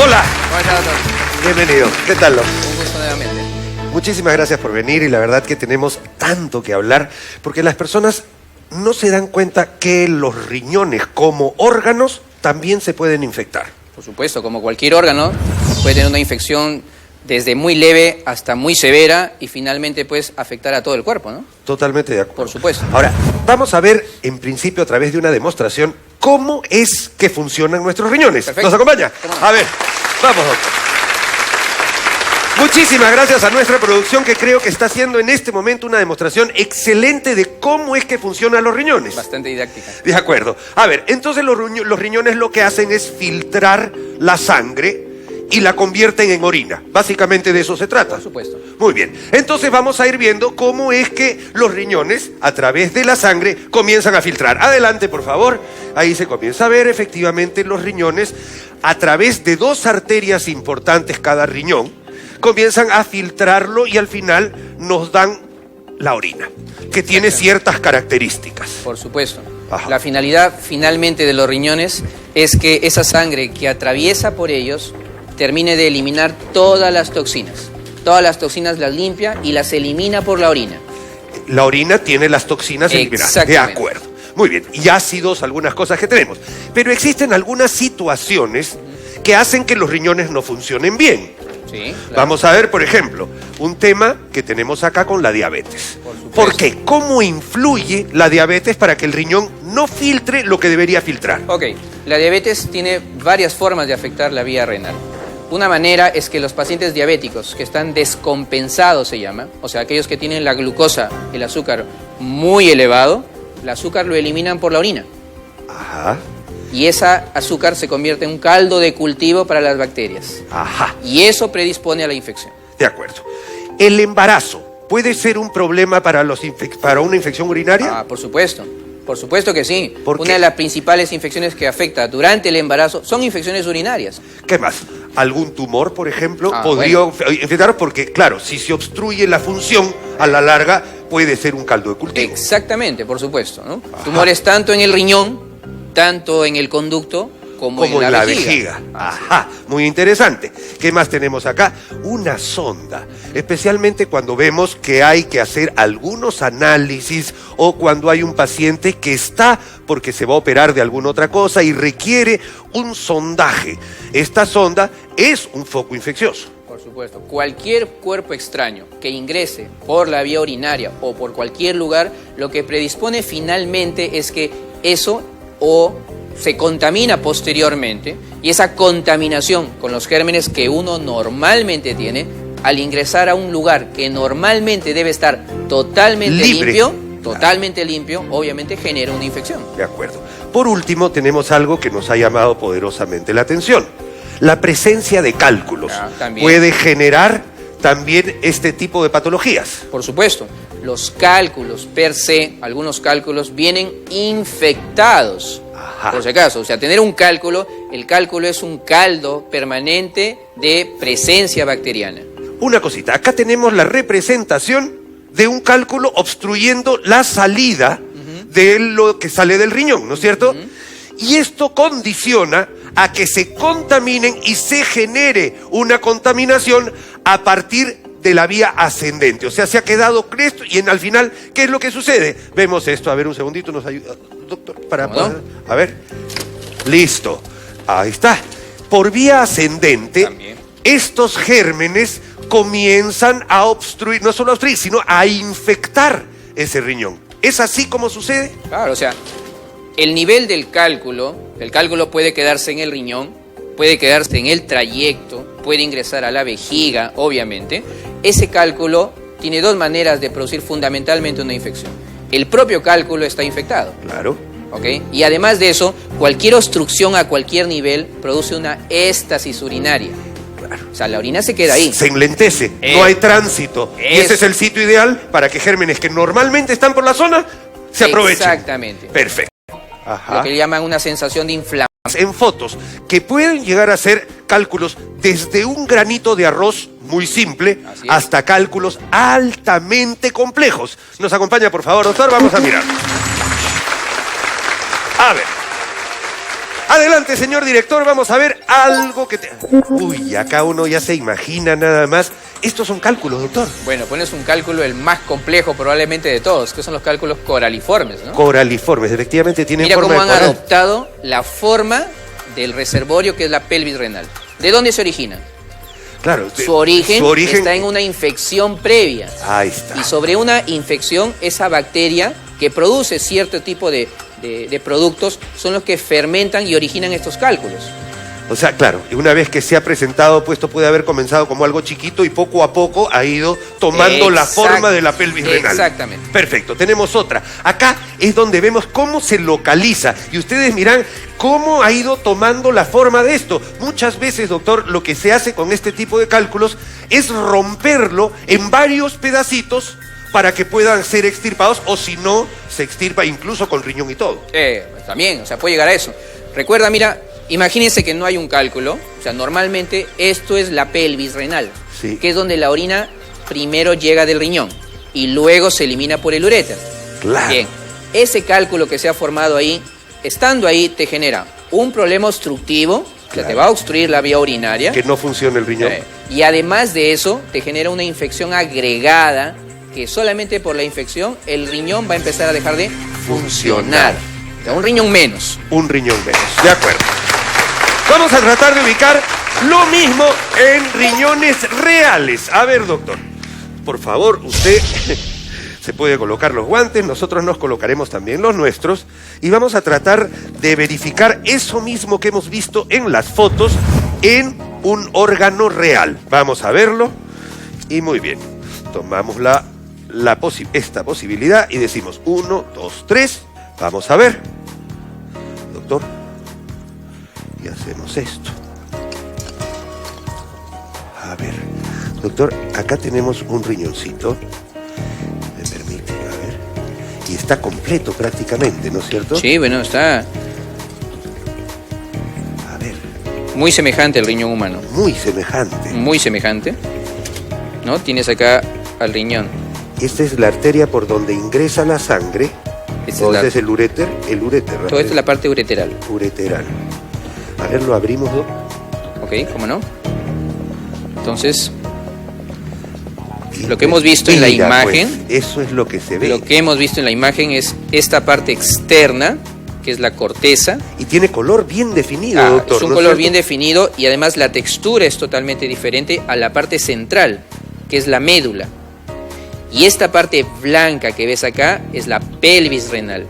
Hola. ¿Cómo está, doctor? Bienvenido. ¿Qué tal, Lo? Un gusto nuevamente. Muchísimas gracias por venir y la verdad que tenemos tanto que hablar porque las personas no se dan cuenta que los riñones como órganos también se pueden infectar. Por supuesto, como cualquier órgano, puede tener una infección desde muy leve hasta muy severa y finalmente pues afectar a todo el cuerpo, ¿no? Totalmente de acuerdo. Por supuesto. Ahora, vamos a ver en principio a través de una demostración cómo es que funcionan nuestros riñones. Perfecto. ¿Nos acompaña? ¿Cómo no? A ver, vamos, doctor. Muchísimas gracias a nuestra producción que creo que está haciendo en este momento una demostración excelente de cómo es que funcionan los riñones. Bastante didáctica. De acuerdo. A ver, entonces los riñones lo que hacen es filtrar la sangre y la convierten en orina. Básicamente de eso se trata. Por supuesto. Muy bien. Entonces vamos a ir viendo cómo es que los riñones, a través de la sangre, comienzan a filtrar. Adelante, por favor. Ahí se comienza a ver efectivamente los riñones, a través de dos arterias importantes cada riñón, comienzan a filtrarlo y al final nos dan la orina, que tiene ciertas características. Por supuesto. Ajá. La finalidad finalmente de los riñones es que esa sangre que atraviesa por ellos termine de eliminar todas las toxinas. Todas las toxinas las limpia y las elimina por la orina. La orina tiene las toxinas eliminadas. De Exactamente. acuerdo. Muy bien. Y ácidos, algunas cosas que tenemos. Pero existen algunas situaciones que hacen que los riñones no funcionen bien. Sí, claro. Vamos a ver, por ejemplo, un tema que tenemos acá con la diabetes. Por supuesto. ¿Por qué? ¿Cómo influye la diabetes para que el riñón no filtre lo que debería filtrar? Ok, la diabetes tiene varias formas de afectar la vía renal. Una manera es que los pacientes diabéticos que están descompensados, se llama, o sea, aquellos que tienen la glucosa, el azúcar muy elevado, el azúcar lo eliminan por la orina. Ajá, Y esa azúcar se convierte en un caldo de cultivo para las bacterias. ajá, Y eso predispone a la infección. de acuerdo. ¿El embarazo puede ser un problema para una infección urinaria? Ah, por supuesto. Por supuesto que sí. ¿Por qué? Una de las principales infecciones que afecta durante el embarazo son infecciones urinarias. ¿Qué más? ¿Algún tumor, por ejemplo, Ah, podría infectar? Porque, claro, si se obstruye la función, a la larga puede ser un caldo de cultivo. Exactamente, por supuesto, ¿no? Tumores tanto en el riñón, tanto en el conducto, como en la vejiga. Ajá, muy interesante. ¿Qué más tenemos acá? Una sonda, especialmente cuando vemos que hay que hacer algunos análisis o cuando hay un paciente que está porque se va a operar de alguna otra cosa y requiere un sondaje. Esta sonda es un foco infeccioso. Por supuesto. Cualquier cuerpo extraño que ingrese por la vía urinaria o por cualquier lugar, lo que predispone finalmente es que eso o se contamina posteriormente y esa contaminación con los gérmenes que uno normalmente tiene, al ingresar a un lugar que normalmente debe estar totalmente Libre. limpio, obviamente genera una infección. De acuerdo. Por último, tenemos algo que nos ha llamado poderosamente la atención. La presencia de cálculos También. puede generar también este tipo de patologías. Por supuesto, los cálculos per se, algunos cálculos vienen infectados. Ajá. Por si acaso, o sea, tener un cálculo, el cálculo es un caldo permanente de presencia bacteriana. Una cosita, acá tenemos la representación de un cálculo obstruyendo la salida de lo que sale del riñón, ¿no es cierto? Y esto condiciona a que se contaminen y se genere una contaminación a partir de la vía ascendente. O sea, se ha quedado esto y al final, ¿qué es lo que sucede? Vemos esto, a ver un segundito, nos ayuda, doctor, para ¿Cómo no? poder... A ver, listo, ahí está. Por vía ascendente, También. estos gérmenes comienzan a obstruir, no solo a obstruir, sino a infectar ese riñón. ¿Es así como sucede? Claro, o sea, el nivel del cálculo puede quedarse en el riñón, puede quedarse en el trayecto, puede ingresar a la vejiga, obviamente. Ese cálculo tiene dos maneras de producir fundamentalmente una infección. El propio cálculo está infectado, Claro. ¿ok? Y además de eso, cualquier obstrucción a cualquier nivel produce una éstasis urinaria. O sea, la orina se queda ahí. Se enlentece, no hay tránsito. Y ese es el sitio ideal para que gérmenes que normalmente están por la zona se aprovechen. Exactamente. Perfecto. Lo Ajá. que llaman una sensación de inflamación. En fotos que pueden llegar a ser cálculos desde un granito de arroz muy simple Así es. hasta cálculos altamente complejos. Nos acompaña, por favor, doctor, vamos a mirar. A ver. Adelante, señor director, vamos a ver algo que te... Uy, acá uno ya se imagina nada más. Estos son cálculos, doctor. Bueno, pones un cálculo el más complejo probablemente de todos, que son los cálculos coraliformes, ¿no? Coraliformes, efectivamente tienen Mira forma cómo de han coral. adoptado la forma del reservorio que es la pelvis renal. ¿De dónde se origina? Claro, Su origen está en una infección previa. Ahí está. Y sobre una infección, esa bacteria que produce cierto tipo de productos son los que fermentan y originan estos cálculos. O sea, claro, una vez que se ha presentado, pues esto puede haber comenzado como algo chiquito y poco a poco ha ido tomando la forma de la pelvis renal. Exactamente. Perfecto, tenemos otra. Acá es donde vemos cómo se localiza y ustedes miran cómo ha ido tomando la forma de esto. Muchas veces, doctor, lo que se hace con este tipo de cálculos es romperlo en varios pedacitos para que puedan ser extirpados, o si no, se extirpa incluso con riñón y todo. También, o sea, puede llegar a eso. Recuerda, mira, imagínense que no hay un cálculo, o sea, normalmente esto es la pelvis renal, Sí. que es donde la orina primero llega del riñón y luego se elimina por el uréter. Claro. Bien, ese cálculo que se ha formado ahí, estando ahí, te genera un problema obstructivo, o sea, Claro. te va a obstruir la vía urinaria. Que no funciona el riñón. Y además de eso, te genera una infección agregada, que solamente por la infección el riñón va a empezar a dejar de funcionar. O sea, un riñón menos. Un riñón menos. De acuerdo. Vamos a tratar de ubicar lo mismo en riñones reales. A ver, doctor, por favor, usted se puede colocar los guantes, nosotros nos colocaremos también los nuestros y vamos a tratar de verificar eso mismo que hemos visto en las fotos en un órgano real. Vamos a verlo y muy bien. Tomamos esta posibilidad y decimos 1, 2, 3. Vamos a ver. Doctor. Y hacemos esto. A ver, doctor, acá tenemos un riñoncito. Me permite, a ver. Y está completo prácticamente, ¿no es cierto? Sí, bueno, está A ver, muy semejante al riñón humano. muy semejante. Muy semejante. ¿No? Tienes acá al riñón. Esta es la arteria por donde ingresa la sangre. Esta O es este es el uréter. El uréter. Todo esto es la parte ureteral. Ureteral. A ver, lo abrimos, ¿no? ¿Ok? ¿Cómo no? Entonces, lo que hemos visto en la Mira, imagen, pues, eso es lo que se ve. lo que hemos visto en la imagen es esta parte externa, que es la corteza. Y tiene color bien definido, doctor. Es un ¿no color cierto? bien definido y además la textura es totalmente diferente a la parte central, que es la médula. Y esta parte blanca que ves acá es la pelvis renal,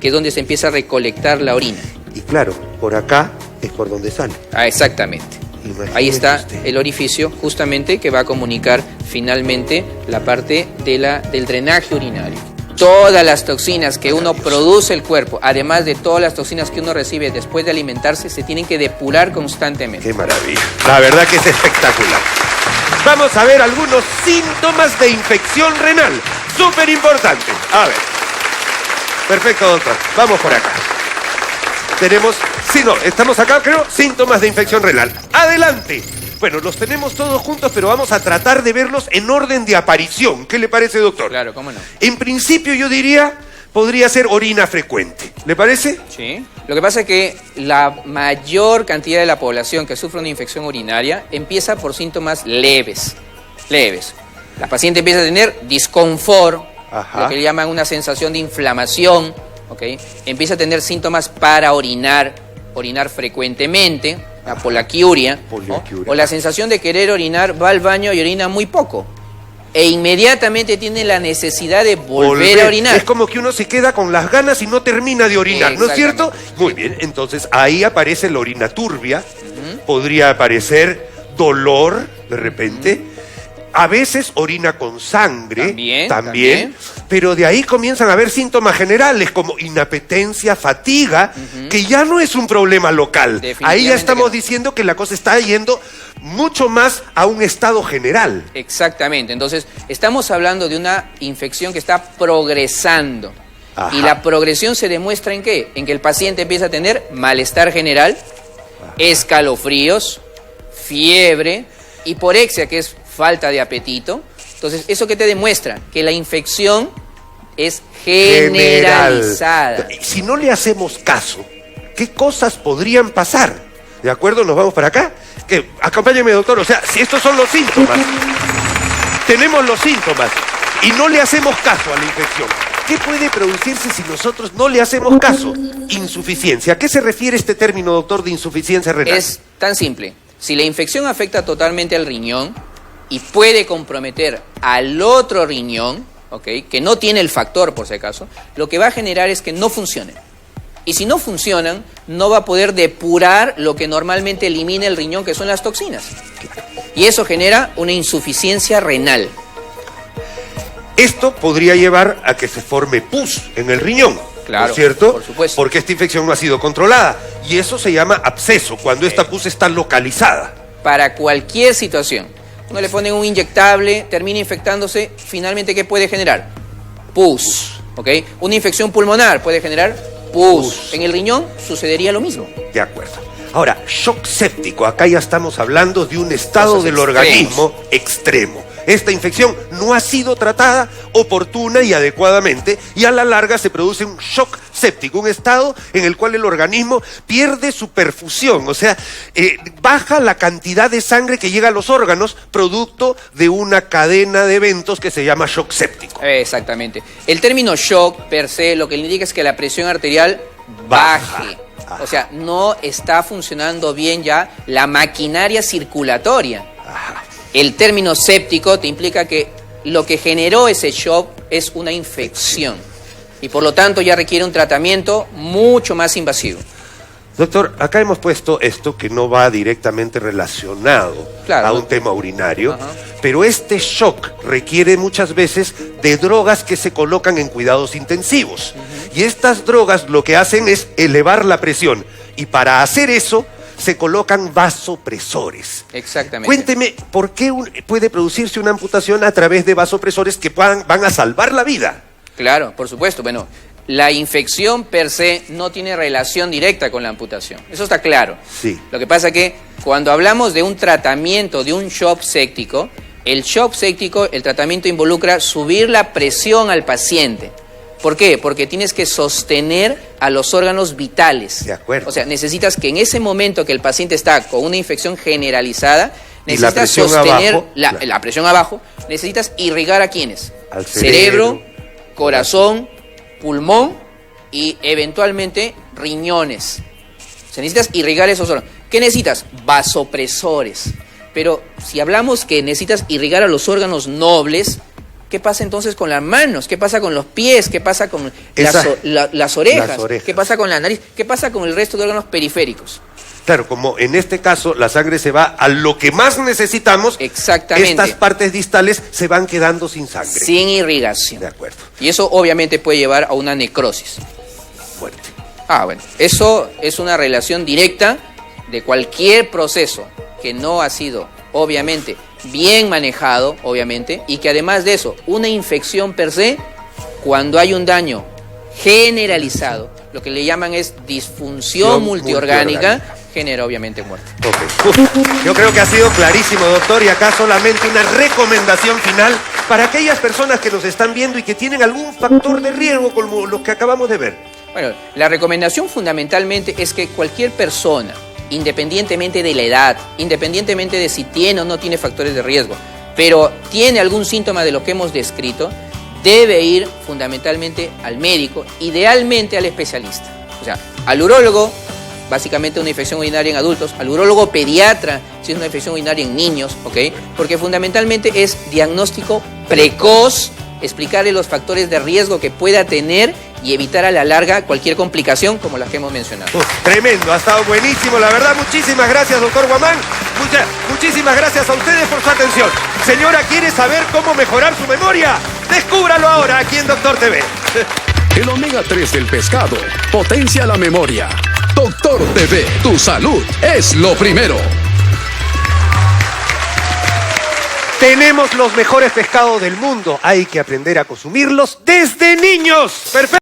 que es donde se empieza a recolectar la orina. Y claro, por acá es por donde sale. Exactamente. Imagínese Ahí está usted. el orificio justamente que va a comunicar finalmente la parte del drenaje urinario. Todas las toxinas que uno produce el cuerpo, además de todas las toxinas que uno recibe después de alimentarse, se tienen que depurar constantemente. Qué maravilla. La verdad que es espectacular. Vamos a ver algunos síntomas de infección renal. Súper importante. A ver. Perfecto, doctor. Vamos por acá. Tenemos, sí, no, estamos acá, creo, síntomas de infección renal. ¡Adelante! Bueno, los tenemos todos juntos, pero vamos a tratar de verlos en orden de aparición. ¿Qué le parece, doctor? Claro, ¿cómo no? En principio, yo diría, podría ser orina frecuente. ¿Le parece? Sí. Lo que pasa es que la mayor cantidad de la población que sufre una infección urinaria empieza por síntomas leves. Leves. La paciente empieza a tener disconfort, Ajá. lo que le llaman una sensación de inflamación, ¿ok? Empieza a tener síntomas para orinar frecuentemente, la poliaquiuria, ¿no? Poliaquiuria. O la sensación de querer orinar, va al baño y orina muy poco. E inmediatamente tiene la necesidad de volver a orinar. Es como que uno se queda con las ganas y no termina de orinar, ¿no es cierto? Exactamente. Muy bien, entonces ahí aparece la orina turbia, podría aparecer dolor de repente, a veces orina con sangre, También. pero de ahí comienzan a haber síntomas generales como inapetencia, fatiga, que ya no es un problema local. Ahí ya Definitivamente estamos que no. diciendo que la cosa está yendo mucho más a un estado general. Exactamente, entonces estamos hablando de una infección que está progresando. Ajá. Y la progresión se demuestra ¿en qué? En que el paciente empieza a tener malestar general, escalofríos, fiebre, hiporexia, que es falta de apetito. Entonces, ¿eso qué te demuestra? Que la infección es generalizada. Si no le hacemos caso, ¿qué cosas podrían pasar? ¿De acuerdo? Nos vamos para acá. Acompáñeme, doctor. O sea, si estos son los síntomas, tenemos los síntomas y no le hacemos caso a la infección, ¿qué puede producirse si nosotros no le hacemos caso? Insuficiencia. ¿A qué se refiere este término, doctor, de insuficiencia renal? Es tan simple. Si la infección afecta totalmente al riñón y puede comprometer al otro riñón, ¿okay?, que no tiene el factor por si acaso, lo que va a generar es que no funcione. Y si no funcionan, no va a poder depurar lo que normalmente elimina el riñón, que son las toxinas. Y eso genera una insuficiencia renal. Esto podría llevar a que se forme pus en el riñón, Claro, ¿no es cierto? por supuesto. Porque esta infección no ha sido controlada. Y eso se llama absceso, cuando esta pus está localizada. Para cualquier situación. Uno le pone un inyectable, termina infectándose, finalmente, ¿qué puede generar? Pus. ¿Ok? Una infección pulmonar puede generar pus. En el riñón sucedería lo mismo. De acuerdo. Ahora, shock séptico. Acá ya estamos hablando de un estado Cosas del extremos. organismo extremo. Esta infección no ha sido tratada oportuna y adecuadamente y a la larga se produce un shock séptico, un estado en el cual el organismo pierde su perfusión, o sea, baja la cantidad de sangre que llega a los órganos producto de una cadena de eventos que se llama shock séptico. Exactamente. El término shock per se lo que le indica es que la presión arterial baje. O sea, no está funcionando bien ya la maquinaria circulatoria. El término séptico te implica que lo que generó ese shock es una infección. Y por lo tanto ya requiere un tratamiento mucho más invasivo. Doctor, acá hemos puesto esto que no va directamente relacionado a un tema urinario, pero este shock requiere muchas veces de drogas que se colocan en cuidados intensivos. Y estas drogas lo que hacen es elevar la presión. Y para hacer eso se colocan vasopresores. Exactamente. Cuénteme, ¿por qué puede producirse una amputación a través de vasopresores que van a salvar la vida? Claro, por supuesto. Bueno, la infección per se no tiene relación directa con la amputación. Eso está claro. Sí. Lo que pasa es que cuando hablamos de un tratamiento, de un shock séptico, el shock séptico, el tratamiento involucra subir la presión al paciente. ¿Por qué? Porque tienes que sostener a los órganos vitales. De acuerdo. O sea, necesitas que en ese momento que el paciente está con una infección generalizada, necesitas presión sostener abajo, la presión abajo, necesitas irrigar a ¿quiénes? Al Cerebro, corazón, pulmón y eventualmente riñones. O sea, necesitas irrigar esos órganos. ¿Qué necesitas? Vasopresores. Pero si hablamos que necesitas irrigar a los órganos nobles, ¿qué pasa entonces con las manos? ¿Qué pasa con los pies? ¿Qué pasa con las orejas? ¿Qué pasa con la nariz? ¿Qué pasa con el resto de órganos periféricos? Claro, como en este caso la sangre se va a lo que más necesitamos, exactamente, estas partes distales se van quedando sin sangre. Sin irrigación. De acuerdo. Y eso obviamente puede llevar a una necrosis. Muerte. Bueno, eso es una relación directa de cualquier proceso que no ha sido, obviamente, bien manejado, obviamente, y que además de eso, una infección per se, cuando hay un daño generalizado, lo que le llaman es disfunción multiorgánica, genera obviamente muerte. Okay. Yo creo que ha sido clarísimo, doctor, y acá solamente una recomendación final para aquellas personas que nos están viendo y que tienen algún factor de riesgo como los que acabamos de ver. Bueno, la recomendación fundamentalmente es que cualquier persona, independientemente de la edad, independientemente de si tiene o no tiene factores de riesgo, pero tiene algún síntoma de lo que hemos descrito, debe ir fundamentalmente al médico, idealmente al especialista. O sea, al urólogo, básicamente una infección urinaria en adultos, al urólogo pediatra, si es una infección urinaria en niños, ¿ok? Porque fundamentalmente es diagnóstico precoz, explicarle los factores de riesgo que pueda tener y evitar a la larga cualquier complicación como las que hemos mencionado. Tremendo, ha estado buenísimo, la verdad. Muchísimas gracias, doctor Guamán. Muchísimas gracias a ustedes por su atención. Señora, ¿quiere saber cómo mejorar su memoria? Descúbralo ahora aquí en Doctor TV. El omega 3 del pescado potencia la memoria. Doctor TV, tu salud es lo primero. Tenemos los mejores pescados del mundo. Hay que aprender a consumirlos desde niños. Perfecto.